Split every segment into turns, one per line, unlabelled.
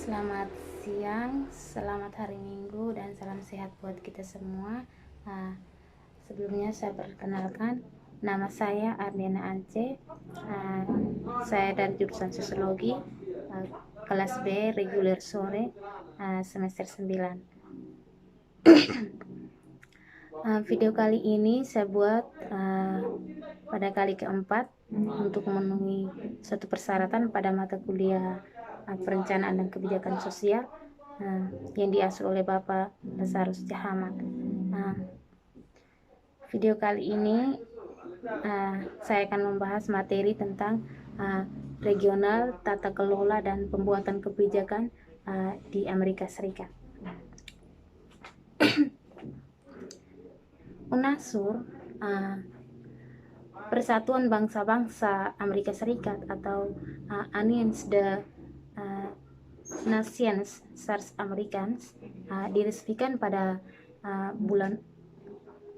Selamat siang, selamat hari Minggu, dan salam sehat buat kita semua. Nah, Sebelumnya saya perkenalkan, nama saya Ardena Ance. Nah, saya dari jurusan Sosiologi, kelas B, reguler sore, semester 9. Video kali ini saya buat pada kali keempat untuk memenuhi suatu persyaratan pada mata kuliah perencanaan dan kebijakan sosial yang diasuh oleh Bapak Lazarus Cahamat. Video kali ini saya akan membahas materi tentang regional, tata kelola, dan pembuatan kebijakan di Amerika Serikat. UNASUR, Persatuan Bangsa-Bangsa Amerika Serikat, atau Alliance de Nations Sars Americans, diresmikan pada bulan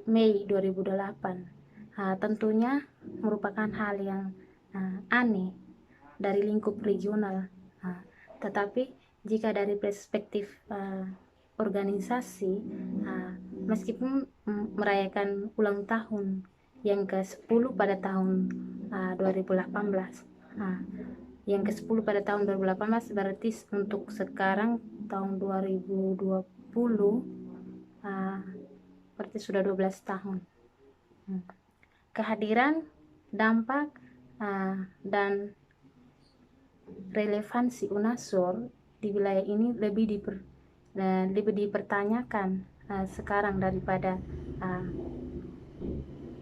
Mei 2008. Tentunya merupakan hal yang aneh dari lingkup regional, tetapi jika dari perspektif organisasi, meskipun merayakan ulang tahun yang ke-10 pada tahun 2018, yang ke-10 pada tahun 2018 berarti untuk sekarang tahun 2020 berarti sudah 12 tahun. Kehadiran, dampak, dan relevansi UNASUR di wilayah ini lebih dipertanyakan sekarang daripada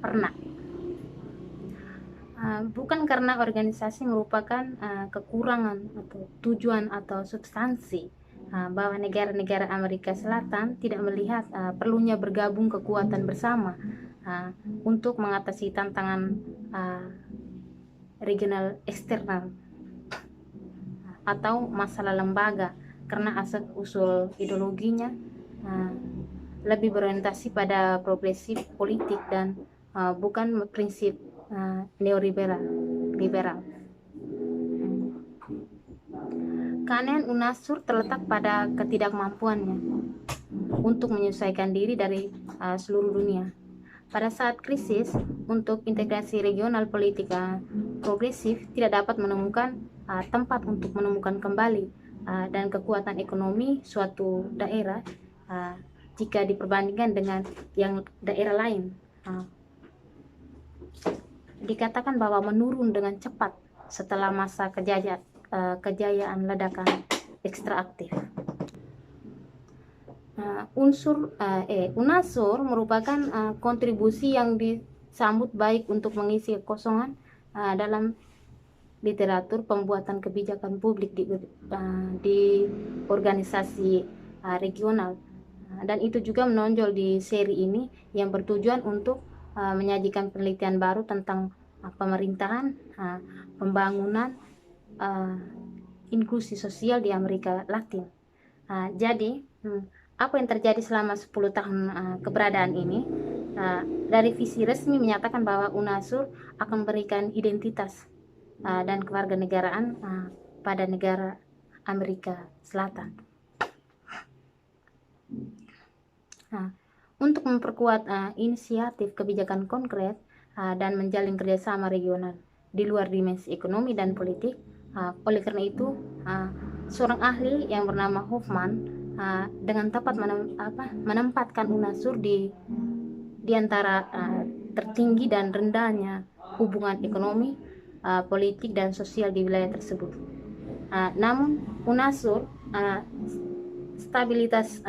pernah. Bukan karena organisasi merupakan kekurangan atau tujuan atau substansi, bahwa negara-negara Amerika Selatan tidak melihat perlunya bergabung kekuatan bersama untuk mengatasi tantangan regional eksternal atau masalah lembaga, karena asal-usul ideologinya lebih berorientasi pada progresif politik dan bukan prinsip neoliberal. Keanehan UNASUR terletak pada ketidakmampuannya untuk menyesuaikan diri dari seluruh dunia. Pada saat krisis, untuk integrasi regional politik progresif tidak dapat menemukan tempat untuk menemukan kembali dan kekuatan ekonomi suatu daerah jika diperbandingkan dengan yang daerah lain. Dikatakan bahwa menurun dengan cepat setelah masa kejayaan ledakan ekstraktif. UNASUR merupakan kontribusi yang disambut baik untuk mengisi kekosongan dalam literatur pembuatan kebijakan publik di organisasi regional, dan itu juga menonjol di seri ini yang bertujuan untuk menyajikan penelitian baru tentang pemerintahan, pembangunan, inklusi sosial di Amerika Latin. Jadi apa yang terjadi selama 10 tahun keberadaan ini? Dari visi resmi menyatakan bahwa UNASUR akan memberikan identitas dan kewarganegaraan pada negara Amerika Selatan. Untuk memperkuat inisiatif kebijakan konkret dan menjalin kerjasama regional di luar dimensi ekonomi dan politik. Oleh karena itu, seorang ahli yang bernama Hoffman dengan tepat menempatkan UNASUR di antara tertinggi dan rendahnya hubungan ekonomi, politik, dan sosial di wilayah tersebut. Namun UNASUR stabilitas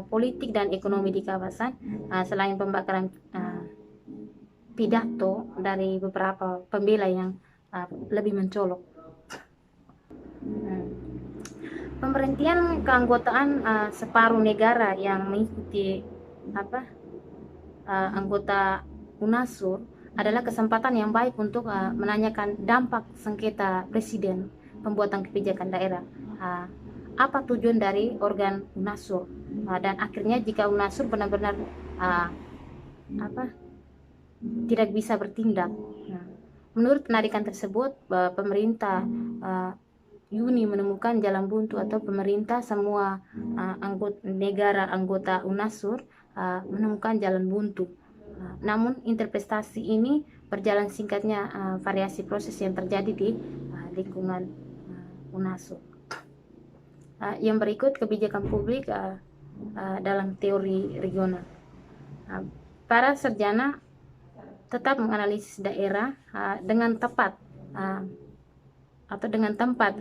politik dan ekonomi di kawasan, selain pembakaran pidato dari beberapa pembela yang lebih mencolok. Pemberhentian keanggotaan separuh negara yang mengikuti anggota UNASUR adalah kesempatan yang baik untuk menanyakan dampak sengketa presiden pembuatan kebijakan daerah. Apa tujuan dari organ UNASUR, dan akhirnya jika UNASUR benar-benar tidak bisa bertindak. Menurut penarikan tersebut, pemerintah Juni menemukan jalan buntu atau pemerintah semua negara anggota UNASUR menemukan jalan buntu. Namun interpretasi ini berjalan singkatnya variasi proses yang terjadi di lingkungan UNASUR. Yang berikut kebijakan publik dalam teori regional. Para sarjana tetap menganalisis daerah dengan tepat atau dengan tempat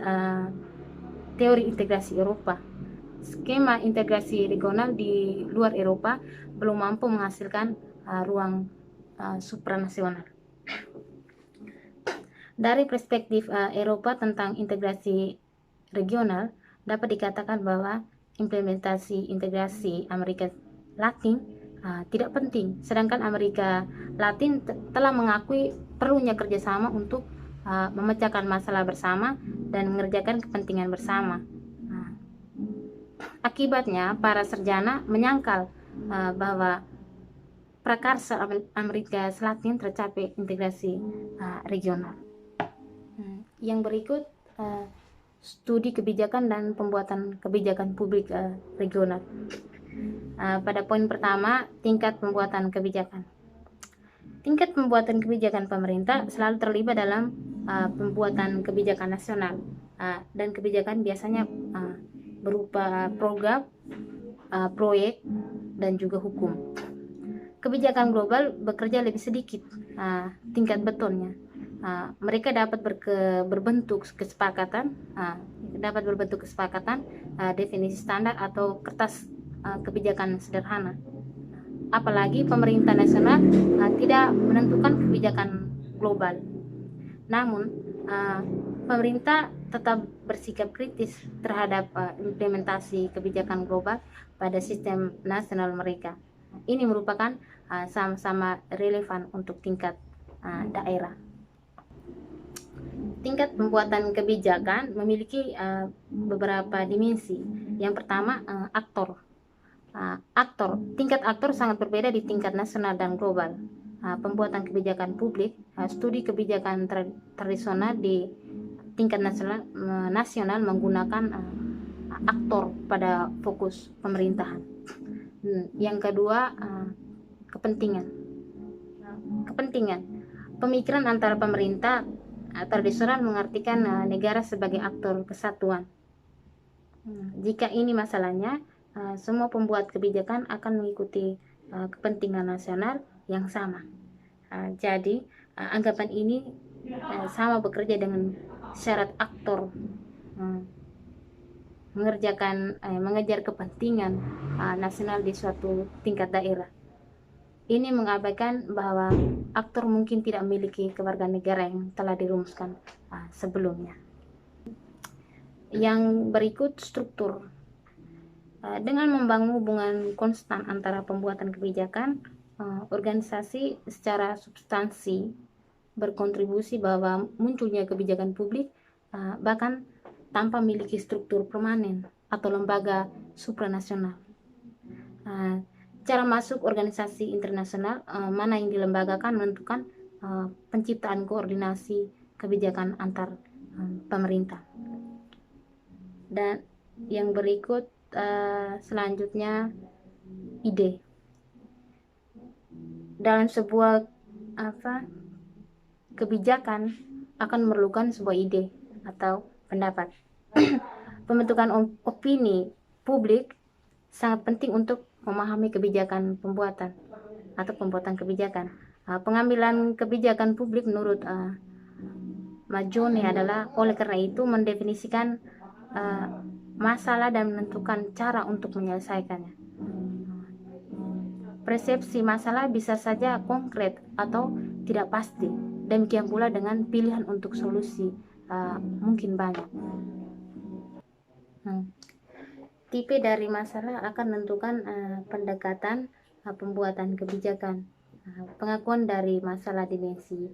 teori integrasi Eropa. Skema integrasi regional di luar Eropa belum mampu menghasilkan ruang supranasional. Dari perspektif Eropa tentang integrasi regional, dapat dikatakan bahwa implementasi integrasi Amerika Latin tidak penting, sedangkan Amerika Latin telah mengakui perlunya kerjasama untuk memecahkan masalah bersama dan mengerjakan kepentingan bersama. Akibatnya, para sarjana menyangkal bahwa prakarsa Amerika Selatan tercapai integrasi regional. Yang berikut studi kebijakan dan pembuatan kebijakan publik regional. Pada poin pertama, tingkat pembuatan kebijakan. Tingkat pembuatan kebijakan pemerintah selalu terlibat dalam pembuatan kebijakan nasional, dan kebijakan biasanya berupa program, proyek, dan juga hukum. Kebijakan global bekerja lebih sedikit tingkat betonnya. Mereka dapat berbentuk kesepakatan, definisi standar atau kertas kebijakan sederhana. Apalagi pemerintah nasional tidak menentukan kebijakan global. Namun, pemerintah tetap bersikap kritis terhadap implementasi kebijakan global pada sistem nasional mereka. Ini merupakan sama-sama relevan untuk tingkat daerah. Tingkat pembuatan kebijakan memiliki beberapa dimensi. Yang pertama, aktor. Tingkat aktor sangat berbeda di tingkat nasional dan global. Pembuatan kebijakan publik, studi kebijakan tradisional di tingkat nasional menggunakan aktor pada fokus pemerintahan. Yang kedua, kepentingan. Pemikiran antara pemerintah tradisional mengartikan negara sebagai aktor kesatuan. Jika ini masalahnya, semua pembuat kebijakan akan mengikuti kepentingan nasional yang sama. Jadi anggapan ini sama bekerja dengan syarat aktor mengejar kepentingan nasional di suatu tingkat daerah. Ini mengabaikan bahwa aktor mungkin tidak memiliki kewarganegaraan yang telah dirumuskan sebelumnya. Yang berikut struktur. Dengan membangun hubungan konstan antara pembuatan kebijakan, organisasi secara substansi berkontribusi bahwa munculnya kebijakan publik bahkan tanpa memiliki struktur permanen atau lembaga supranasional. Cara masuk organisasi internasional mana yang dilembagakan menentukan penciptaan koordinasi kebijakan antar pemerintah. Dan yang berikut selanjutnya, ide. Dalam sebuah kebijakan akan memerlukan sebuah ide atau pendapat. Pembentukan opini publik sangat penting untuk memahami kebijakan pembuatan kebijakan. Pengambilan kebijakan publik menurut Majone adalah oleh karena itu mendefinisikan masalah dan menentukan cara untuk menyelesaikannya. Persepsi masalah bisa saja konkret atau tidak pasti. Demikian pula dengan pilihan untuk solusi mungkin banyak. Tipe dari masalah akan menentukan pendekatan pembuatan kebijakan. Pengakuan dari masalah dimensi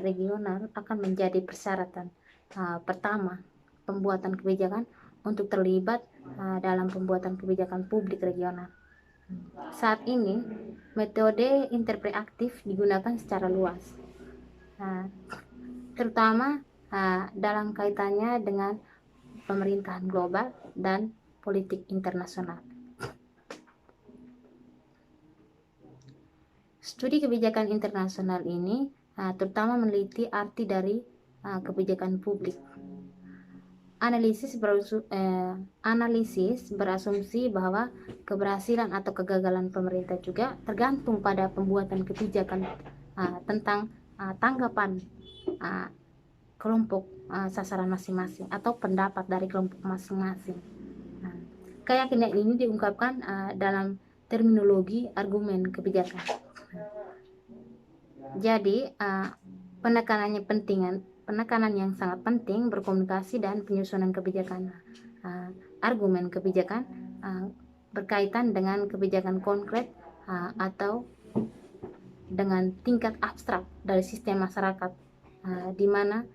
regional akan menjadi persyaratan pertama pembuatan kebijakan untuk terlibat dalam pembuatan kebijakan publik regional. Saat ini, metode interpretif digunakan secara luas, terutama dalam kaitannya dengan pemerintahan global dan politik internasional. Studi kebijakan internasional ini terutama meneliti arti dari kebijakan publik. Analisis berasumsi bahwa keberhasilan atau kegagalan pemerintah juga tergantung pada pembuatan kebijakan tentang tanggapan kelompok sasaran masing-masing atau pendapat dari kelompok masing-masing. Keyakinan ini diungkapkan dalam terminologi argumen kebijakan. Jadi penekanan yang sangat penting berkomunikasi dan penyusunan kebijakan. Argumen kebijakan berkaitan dengan kebijakan konkret atau dengan tingkat abstrak dari sistem masyarakat di mana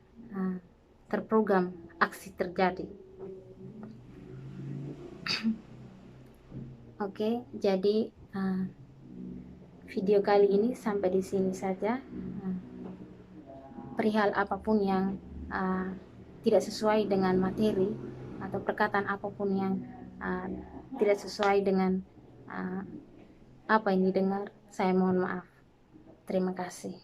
terprogram aksi terjadi. Oke, jadi video kali ini sampai di sini saja. Perihal apapun yang tidak sesuai dengan materi atau perkataan apapun yang tidak sesuai dengan apa yang didengar, saya mohon maaf. Terima kasih.